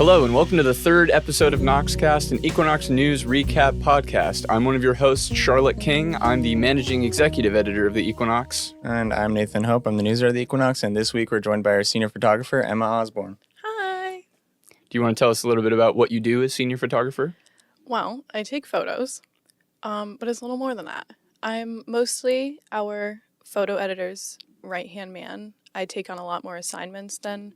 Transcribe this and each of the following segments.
Hello and welcome to the third episode of Noxcast, an Equinox news recap podcast. I'm one of your hosts, Charlotte King. I'm the managing executive editor of the Equinox. And I'm Nathan Hope. I'm the newsreader of the Equinox, and this week we're joined by our senior photographer, Emma Osborn. Hi. Do you want to tell us a little bit about what you do as senior photographer? Well, I take photos, but it's a little more than that. I'm mostly our photo editor's right-hand man. I take on a lot more assignments than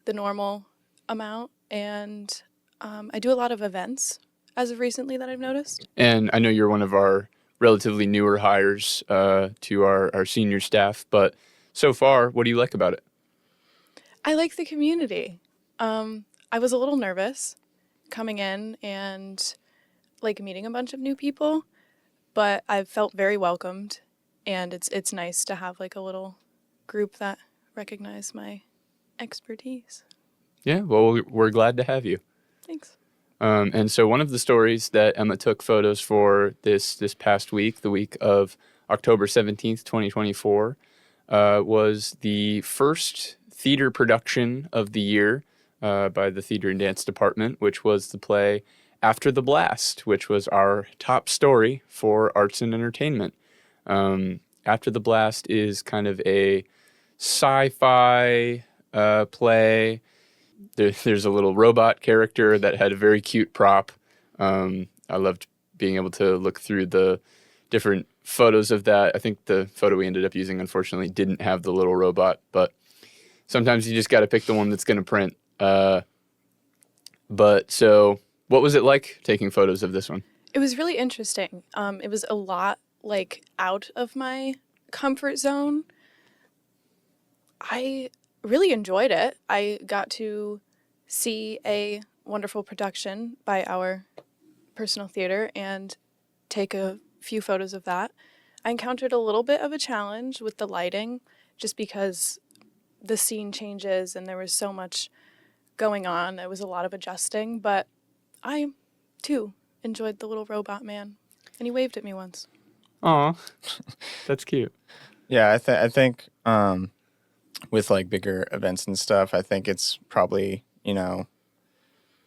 the normal amount, and I do a lot of events as of recently that I've noticed. And I know you're one of our relatively newer hires to our senior staff, but so far, what do you like about it? I like the community. I was a little nervous coming in and meeting a bunch of new people, but I've felt very welcomed, and it's nice to have a little group that recognize my expertise. Yeah, well, we're glad to have you. Thanks. And so one of the stories that Emma took photos for this past week, the week of October 17th, 2024, was the first theater production of the year by the Theater and Dance Department, which was the play After the Blast, which was our top story for arts and entertainment. After the Blast is kind of a sci-fi play. There's a little robot character that had a very cute prop. I loved being able to look through the different photos of that. I think the photo we ended up using, unfortunately, didn't have the little robot, but sometimes you just got to pick the one that's going to print. But so what was it like taking photos of this one? It was really interesting. It was a lot out of my comfort zone. I really enjoyed it. I got to see a wonderful production by our personal theater and take a few photos of that. I encountered a little bit of a challenge with the lighting just because the scene changes and there was so much going on. It was a lot of adjusting, but I, too, enjoyed the little robot man, and he waved at me once. Aw, that's cute. Yeah, I think with bigger events and stuff, I think it's probably,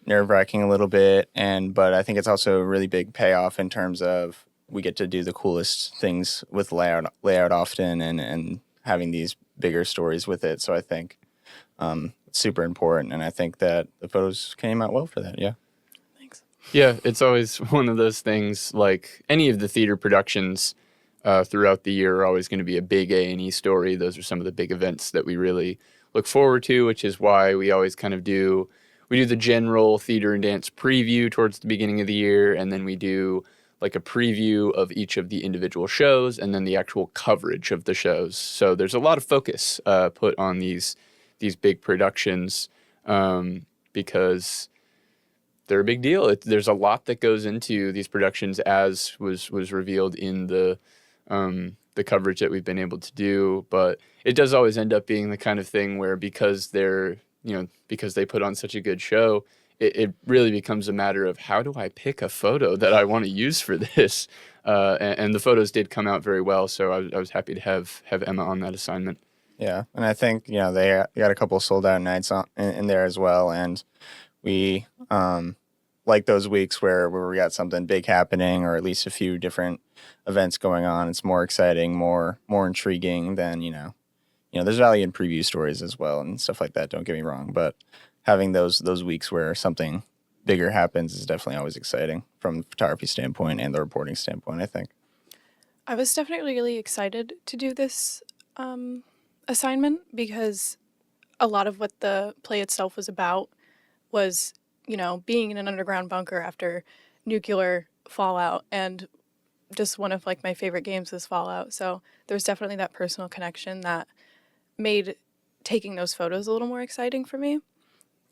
nerve-wracking a little bit, but I think it's also a really big payoff in terms of we get to do the coolest things with layout often and having these bigger stories with it. So I think it's super important, and I think that the photos came out well for that, yeah. Thanks. Yeah, it's always one of those things, like any of the theater productions throughout the year are always going to be a big A&E story. Those are some of the big events that we really look forward to, which is why we always kind of do the general theater and dance preview towards the beginning of the year, and then we do a preview of each of the individual shows, and then the actual coverage of the shows. So there's a lot of focus put on these big productions because they're a big deal. There's a lot that goes into these productions, as was revealed in the coverage that we've been able to do. But it does always end up being the kind of thing where because they put on such a good show, it really becomes a matter of how do I pick a photo that I want to use for this? And the photos did come out very well, so I was happy to have Emma on that assignment. Yeah, and I think, they got a couple sold out nights in there as well, and we like those weeks where we got something big happening, or at least a few different events going on. It's more exciting, more intriguing than, there's value in preview stories as well and stuff like that, don't get me wrong, but having those weeks where something bigger happens is definitely always exciting from the photography standpoint and the reporting standpoint, I think. I was definitely really excited to do this assignment because a lot of what the play itself was about was, being in an underground bunker after nuclear fallout, and just one of my favorite games is Fallout. So there's definitely that personal connection that made taking those photos a little more exciting for me.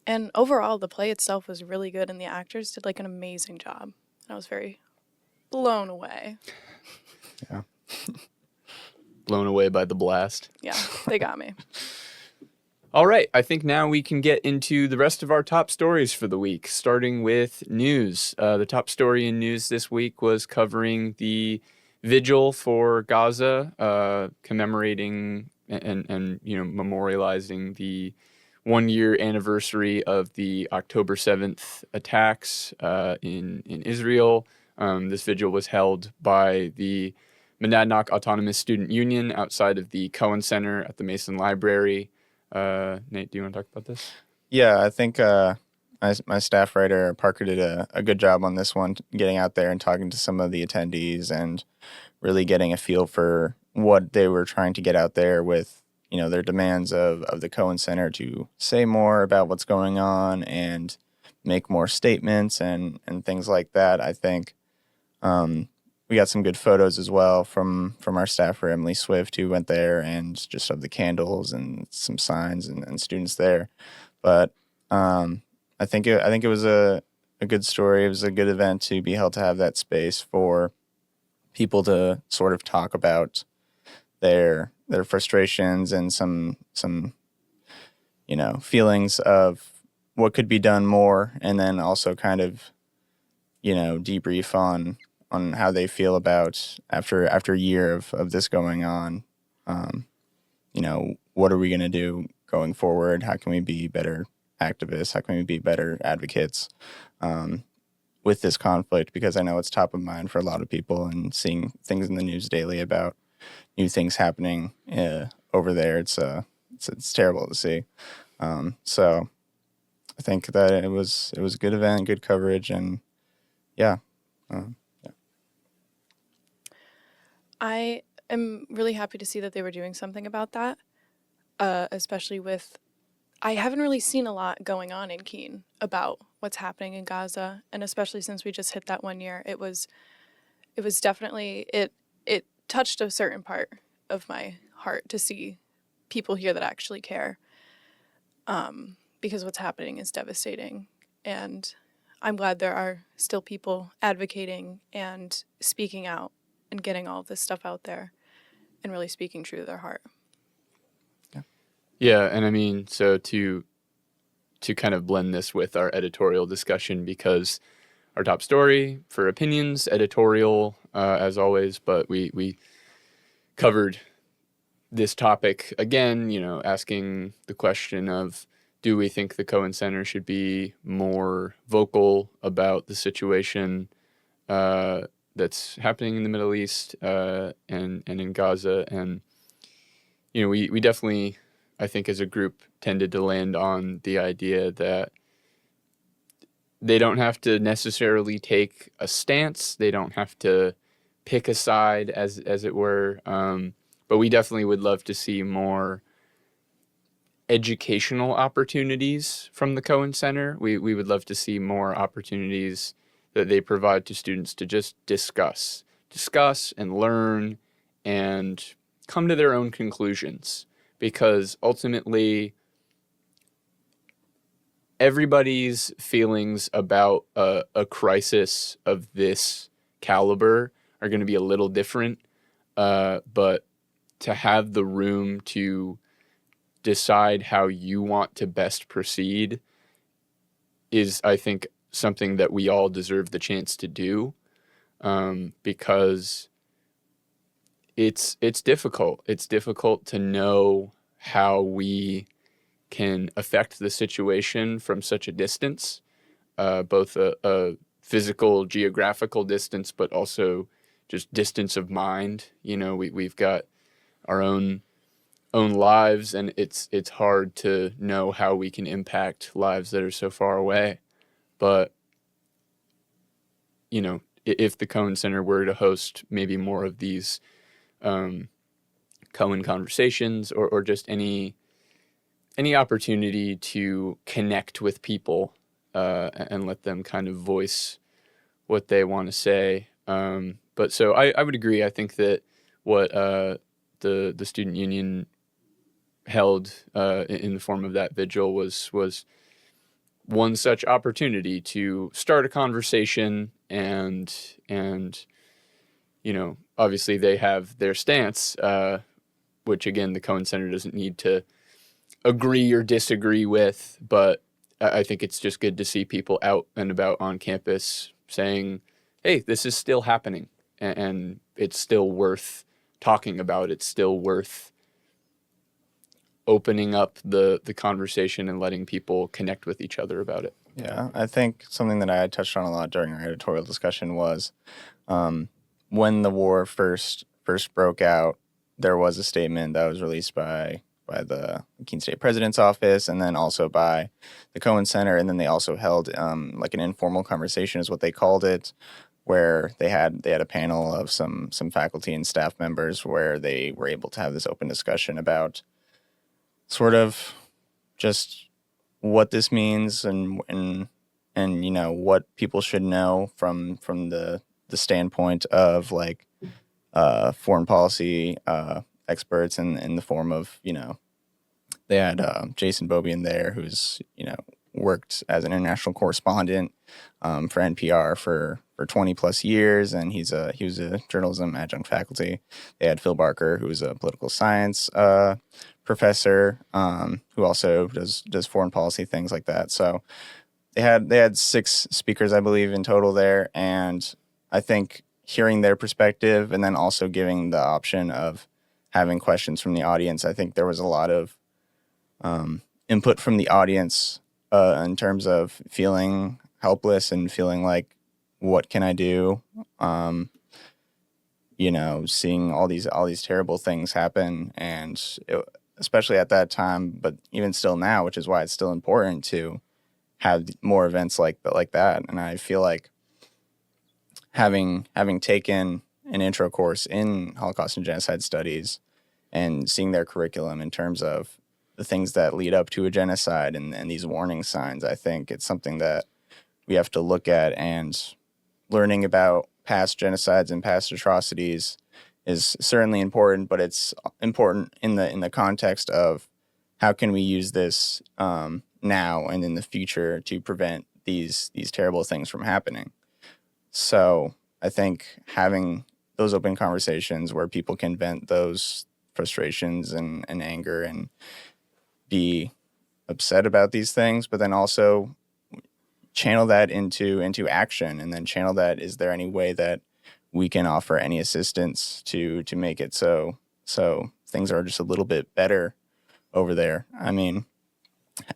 And overall, the play itself was really good, and the actors did an amazing job. I was very blown away. Yeah. Blown away by the blast. Yeah, they got me. All right, I think now we can get into the rest of our top stories for the week, starting with news. The top story in news this week was covering the vigil for Gaza, commemorating and memorializing the 1-year anniversary of the October 7th attacks in Israel. This vigil was held by the Monadnock Autonomous Student Union outside of the Cohen Center at the Mason Library. Nate, do you want to talk about this? Yeah, I think my staff writer, Parker, did a good job on this one, getting out there and talking to some of the attendees and really getting a feel for what they were trying to get out there with, their demands of the Cohen Center to say more about what's going on and make more statements and things like that. I think we got some good photos as well from our staffer, Emily Swift, who went there, and just of the candles and some signs and students there. But I think it was a good story. It was a good event to be held, to have that space for people to sort of talk about their frustrations and some feelings of what could be done more, and then also kind of debrief on how they feel about after a year of this going on. What are we going to do going forward? How can we be better activists? How can we be better advocates with this conflict? Because I know it's top of mind for a lot of people, and seeing things in the news daily about new things happening over there, it's terrible to see. So I think that it was a good event, good coverage, and yeah. I am really happy to see that they were doing something about that, especially with, I haven't really seen a lot going on in Keene about what's happening in Gaza, and especially since we just hit that 1 year, it was definitely, it touched a certain part of my heart to see people here that actually care, because what's happening is devastating, and I'm glad there are still people advocating and speaking out and getting all of this stuff out there and really speaking true to their heart. Yeah, and I mean, so to kind of blend this with our editorial discussion, because our top story for opinions, editorial, as always, but we covered this topic again, asking the question of, do we think the Cohen Center should be more vocal about the situation that's happening in the Middle East and in Gaza? And, we definitely, I think as a group, tended to land on the idea that they don't have to necessarily take a stance. They don't have to pick a side, as it were. But we definitely would love to see more educational opportunities from the Cohen Center. We would love to see more opportunities that they provide to students to just discuss and learn and come to their own conclusions, because ultimately everybody's feelings about a crisis of this caliber are going to be a little different, but to have the room to decide how you want to best proceed is, I think, something that we all deserve the chance to do, because it's difficult. It's difficult to know how we can affect the situation from such a distance, both a physical, geographical distance, but also just distance of mind. We've got our own lives, and it's hard to know how we can impact lives that are so far away. But, if the Cohen Center were to host maybe more of these Cohen conversations, or just any opportunity to connect with people and let them kind of voice what they want to say. But so I would agree. I think that what the student union held in the form of that vigil was one such opportunity to start a conversation, and obviously they have their stance, which again the Cohen Center doesn't need to agree or disagree with, but I think it's just good to see people out and about on campus saying, hey, this is still happening, and it's still worth talking about. It's still worth opening up the conversation and letting people connect with each other about it. Yeah, I think something that I had touched on a lot during our editorial discussion was when the war first broke out, there was a statement that was released by the Keene State President's office, and then also by the Cohen Center, and then they also held like an informal conversation, is what they called it, where they had a panel of some faculty and staff members where they were able to have this open discussion about sort of just what this means and you know what people should know from the standpoint of like foreign policy experts in the form of, you know, they had Jason Bobian there, who's, you know, worked as an international correspondent for NPR for 20 plus years, and he was a journalism adjunct faculty. They had Phil Barker, who was a political science professor, who also does foreign policy things like that. So they had 6 speakers, I believe, in total there, and I think hearing their perspective and then also giving the option of having questions from the audience, I think there was a lot of input from the audience in terms of feeling helpless and feeling like, what can I do? You know, seeing all these terrible things happen, and especially at that time, but even still now, which is why it's still important to have more events like that. And I feel like having taken an intro course in Holocaust and Genocide Studies and seeing their curriculum in terms of the things that lead up to a genocide and these warning signs, I think it's something that we have to look at, and learning about past genocides and past atrocities is certainly important, but it's important in the context of how can we use this now and in the future to prevent these terrible things from happening. So I think having those open conversations where people can vent those frustrations and anger and be upset about these things, but then also channel that into action, and then channel that, is there any way that we can offer any assistance to make it so things are just a little bit better over there. I mean,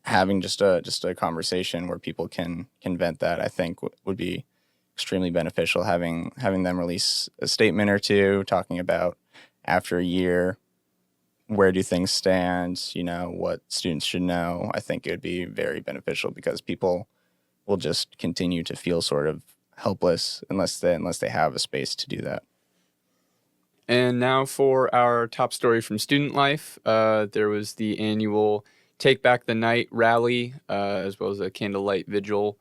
having just a conversation where people can vent that, I think would be extremely beneficial. Having them release a statement or two talking about, after a year, where do things stand, you know, what students should know, I think it would be very beneficial, because people will just continue to feel sort of helpless unless they have a space to do that. And now for our top story from student life. There was the annual Take Back the Night rally, as well as a candlelight vigil,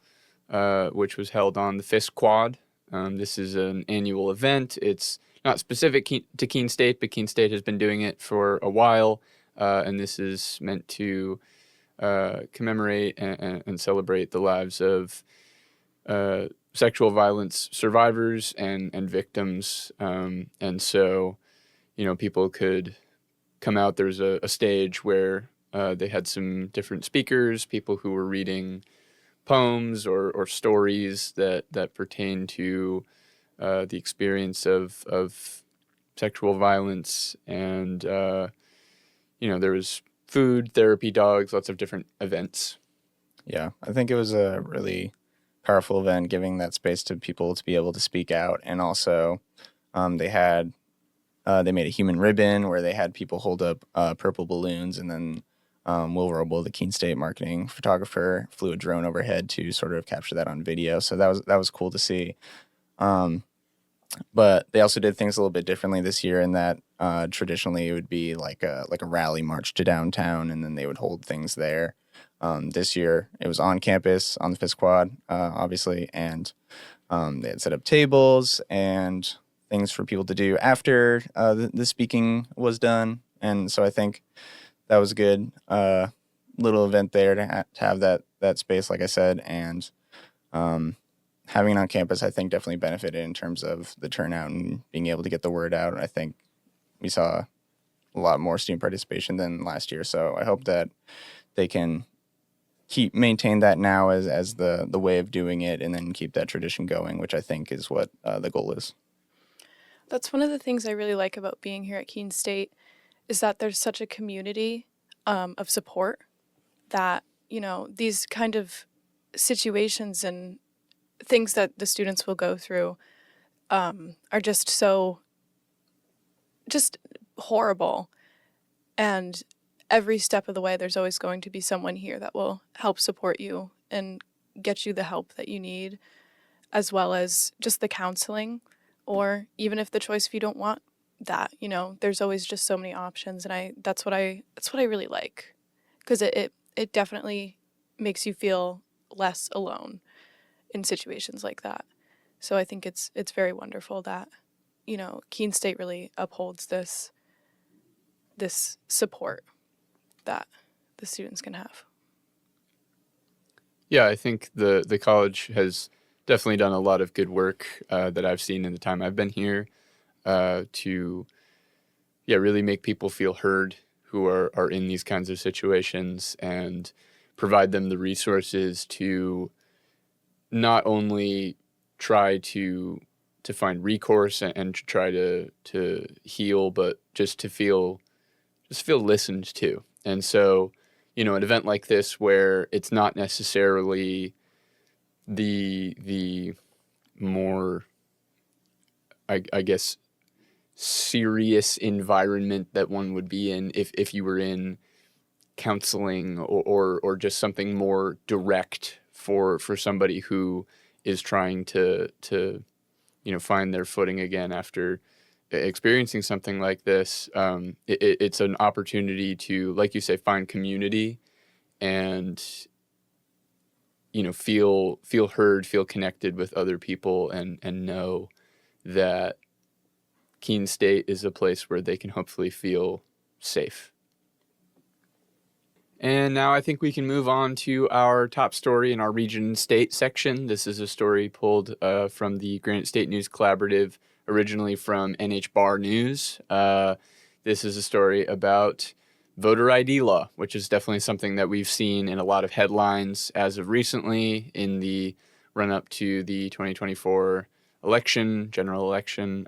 which was held on the Fisk Quad. This is an annual event. It's not specific to Keene State, but Keene State has been doing it for a while, and this is meant to commemorate and celebrate the lives of sexual violence survivors and victims. And so, you know, people could come out. There's a stage where they had some different speakers, people who were reading poems or stories that pertain to the experience of sexual violence. And, you know, there was food, therapy dogs, lots of different events. Yeah, I think it was a really powerful event, giving that space to people to be able to speak out. And also they made a human ribbon where they had people hold up purple balloons, and then Will Roble, the Keene State marketing photographer, flew a drone overhead to sort of capture that on video. So that was cool to see. But they also did things a little bit differently this year, in that traditionally it would be like a rally march to downtown, and then they would hold things there. This year it was on campus on the Fisk Quad, obviously, and they had set up tables and things for people to do after the speaking was done. And so I think that was a good little event there to have that space, like I said, and having it on campus, I think, definitely benefited in terms of the turnout and being able to get the word out. I think we saw a lot more student participation than last year, so I hope that they can maintain that now as the way of doing it, and then keep that tradition going, which I think is what the goal is. That's one of the things I really like about being here at Keene State, is that there's such a community of support that, these kind of situations and things that the students will go through are just horrible. And every step of the way, there's always going to be someone here that will help support you and get you the help that you need, as well as just the counseling, or even if if you don't want that, there's always just so many options. And that's what I really like, because it definitely makes you feel less alone in situations like that. So I think it's very wonderful that, Keene State really upholds this support that the students can have. Yeah, I think the college has definitely done a lot of good work that I've seen in the time I've been here to really make people feel heard who are in these kinds of situations, and provide them the resources to not only try to find recourse and to try to heal, but just to feel listened to. And so, an event like this, where it's not necessarily the more, I guess, serious environment that one would be in if you were in counseling, or just something more direct for somebody who is trying to find their footing again after experiencing something like this. It's an opportunity to, like you say, find community and feel heard, feel connected with other people, and know that Keene State is a place where they can hopefully feel safe. And now I think we can move on to our top story in our region and state section. This is a story pulled from the Granite State News Collaborative, originally from NH Bar News. This is a story about voter ID law, which is definitely something that we've seen in a lot of headlines as of recently in the run-up to the 2024 general election.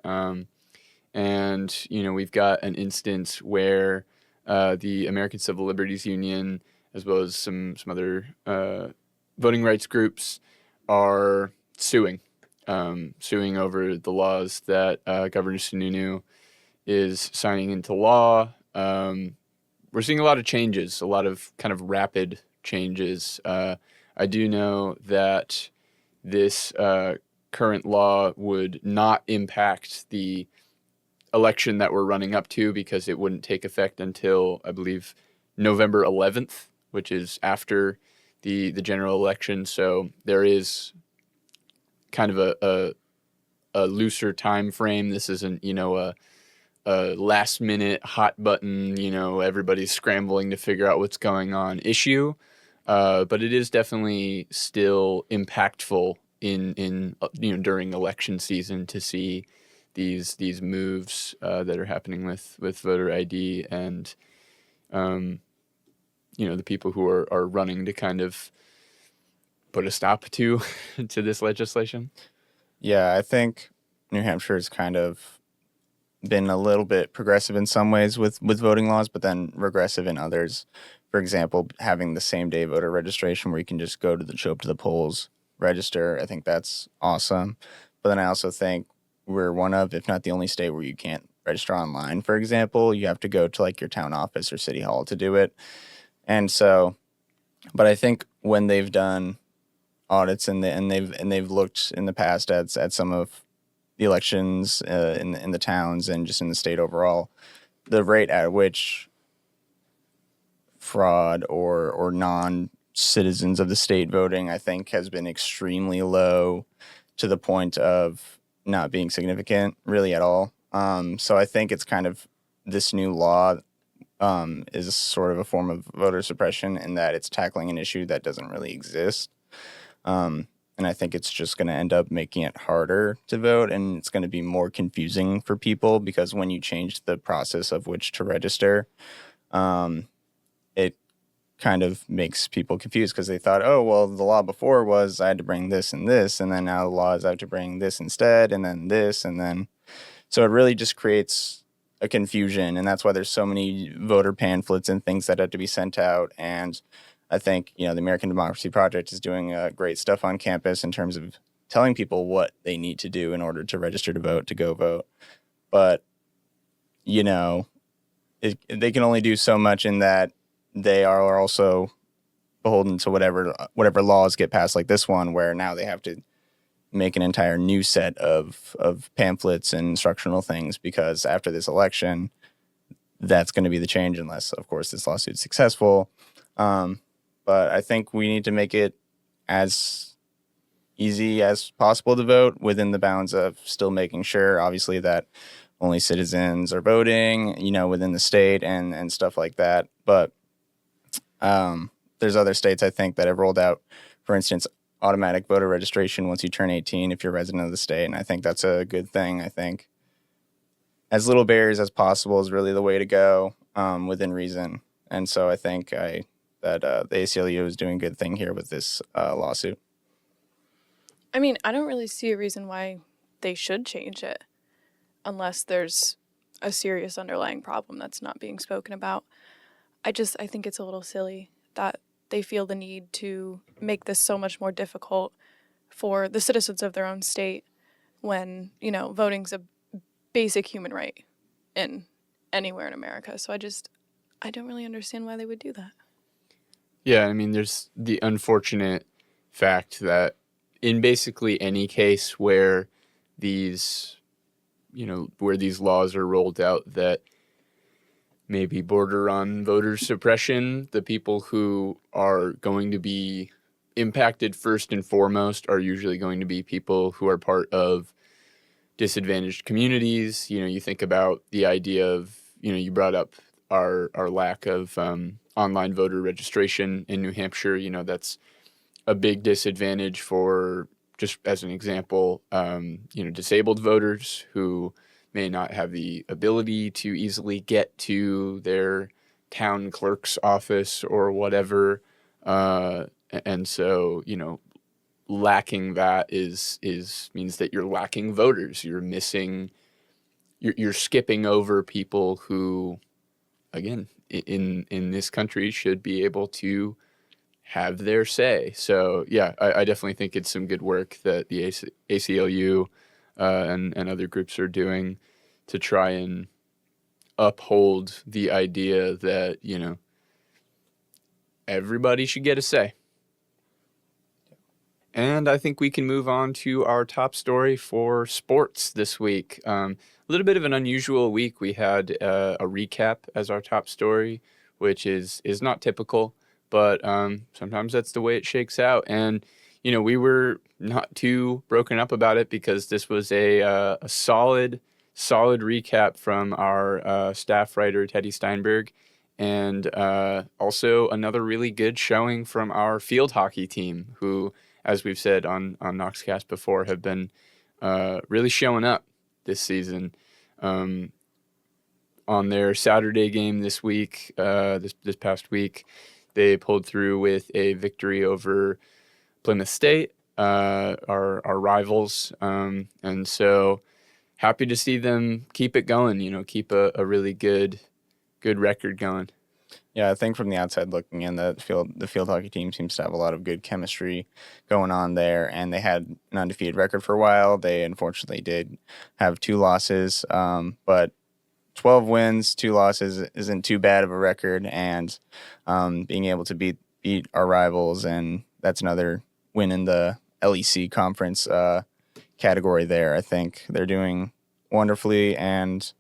And, we've got an instance where the American Civil Liberties Union, as well as some other voting rights groups, are suing over the laws that Governor Sununu is signing into law. We're seeing a lot of changes, a lot of kind of rapid changes. I do know that this current law would not impact the election that we're running up to, because it wouldn't take effect until, I believe, November 11th, which is after the general election. So there is kind of a looser time frame. This isn't, a last minute hot button, everybody's scrambling to figure out what's going on issue. But it is definitely still impactful in during election season to see these moves that are happening with voter ID, and the people who are running to kind of put a stop to this legislation. Yeah, I think New Hampshire has kind of been a little bit progressive in some ways with voting laws, but then regressive in others. For example, having the same day voter registration where you can just show up to the polls, register. I think that's awesome. But then I also think we're one of, if not the only state where you can't register online, for example. You have to go to like your town office or city hall to do it. And so, but I think when they've done audits and they've looked in the past at some of the elections in the towns and just in the state overall, the rate at which fraud or non-citizens of the state voting, I think, has been extremely low, to the point of not being significant really at all. So I think it's kind of, this new law is sort of a form of voter suppression in that it's tackling an issue that doesn't really exist. And I think it's just going to end up making it harder to vote, and it's going to be more confusing for people, because when you change the process of which to register, it kind of makes people confused, because they thought, oh, well, the law before was I had to bring this, and then now the law is I have to bring this instead, and then this, and then. So it really just creates a confusion, and that's why there's so many voter pamphlets and things that have to be sent out. And I think, the American Democracy Project is doing great stuff on campus in terms of telling people what they need to do in order to register to vote, to go vote. But, they can only do so much in that they are also beholden to whatever laws get passed, like this one, where now they have to make an entire new set of pamphlets and instructional things, because after this election, that's going to be the change, unless, of course, this lawsuit's successful. But I think we need to make it as easy as possible to vote, within the bounds of still making sure, obviously, that only citizens are voting, within the state and stuff like that. But there's other states, I think, that have rolled out, for instance, automatic voter registration once you turn 18 if you're a resident of the state, and I think that's a good thing. I think as little barriers as possible is really the way to go, within reason. And so I think that the ACLU is doing a good thing here with this lawsuit. I mean, I don't really see a reason why they should change it unless there's a serious underlying problem that's not being spoken about. I think it's a little silly that they feel the need to make this so much more difficult for the citizens of their own state when, voting's a basic human right in anywhere in America. So I don't really understand why they would do that. Yeah, I mean, there's the unfortunate fact that in basically any case where these laws are rolled out that maybe border on voter suppression, the people who are going to be impacted first and foremost are usually going to be people who are part of disadvantaged communities. You think about the idea of, you brought up our lack of online voter registration in New Hampshire. That's a big disadvantage for, just as an example, disabled voters who may not have the ability to easily get to their town clerk's office or whatever. And so, lacking that means that you're lacking voters. You're missing, you're skipping over people who, again, in this country should be able to have their say. So yeah, I definitely think it's some good work that the ACLU and other groups are doing to try and uphold the idea that, everybody should get a say. And I think we can move on to our top story for sports this week. A little bit of an unusual week. We had a recap as our top story, which is not typical, but sometimes that's the way it shakes out. And, we were not too broken up about it because this was a solid recap from our staff writer, Teddy Steinberg, and also another really good showing from our field hockey team, who, as we've said on Noxcast before, have been really showing up this season. On their Saturday game this week, this past week, they pulled through with a victory over Plymouth State, our rivals, and so happy to see them keep it going. Keep a really good record going. Yeah, I think from the outside looking in, the field hockey team seems to have a lot of good chemistry going on there, and they had an undefeated record for a while. They unfortunately did have 2 losses, but 12 wins, 2 losses isn't too bad of a record, and being able to beat our rivals, and that's another win in the LEC conference category there. I think they're doing wonderfully, and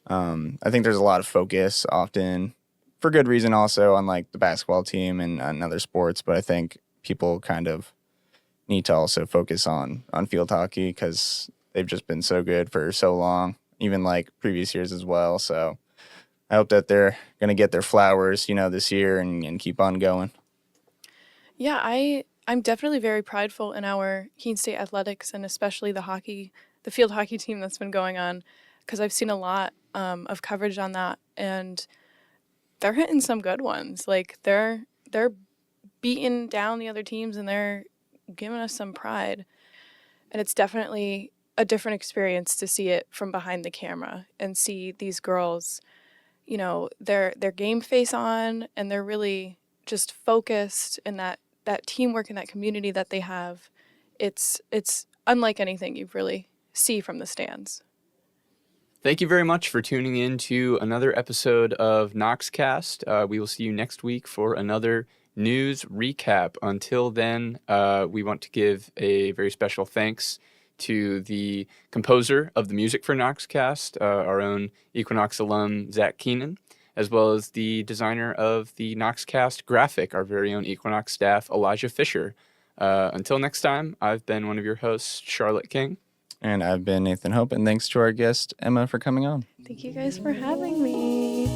I think there's a lot of focus often, for good reason also, on like the basketball team and other sports, but I think people kind of need to also focus on field hockey because they've just been so good for so long, even like previous years as well. So I hope that they're going to get their flowers, this year and keep on going. Yeah, I'm definitely very prideful in our Keene State athletics, and especially the field hockey team that's been going on, because I've seen a lot of coverage on that, and they're hitting some good ones. Like they're beating down the other teams, and they're giving us some pride. And it's definitely a different experience to see it from behind the camera and see these girls, you know, their game face on, and they're really just focused, and that teamwork and that community that they have. It's unlike anything you really see from the stands. Thank you very much for tuning in to another episode of Noxcast. We will see you next week for another news recap. Until then, we want to give a very special thanks to the composer of the music for Noxcast, our own Equinox alum, Zach Keenan, as well as the designer of the Noxcast graphic, our very own Equinox staff, Elijah Fisher. Until next time, I've been one of your hosts, Charlotte King. And I've been Nathan Hope, and thanks to our guest, Emma, for coming on. Thank you guys for having me.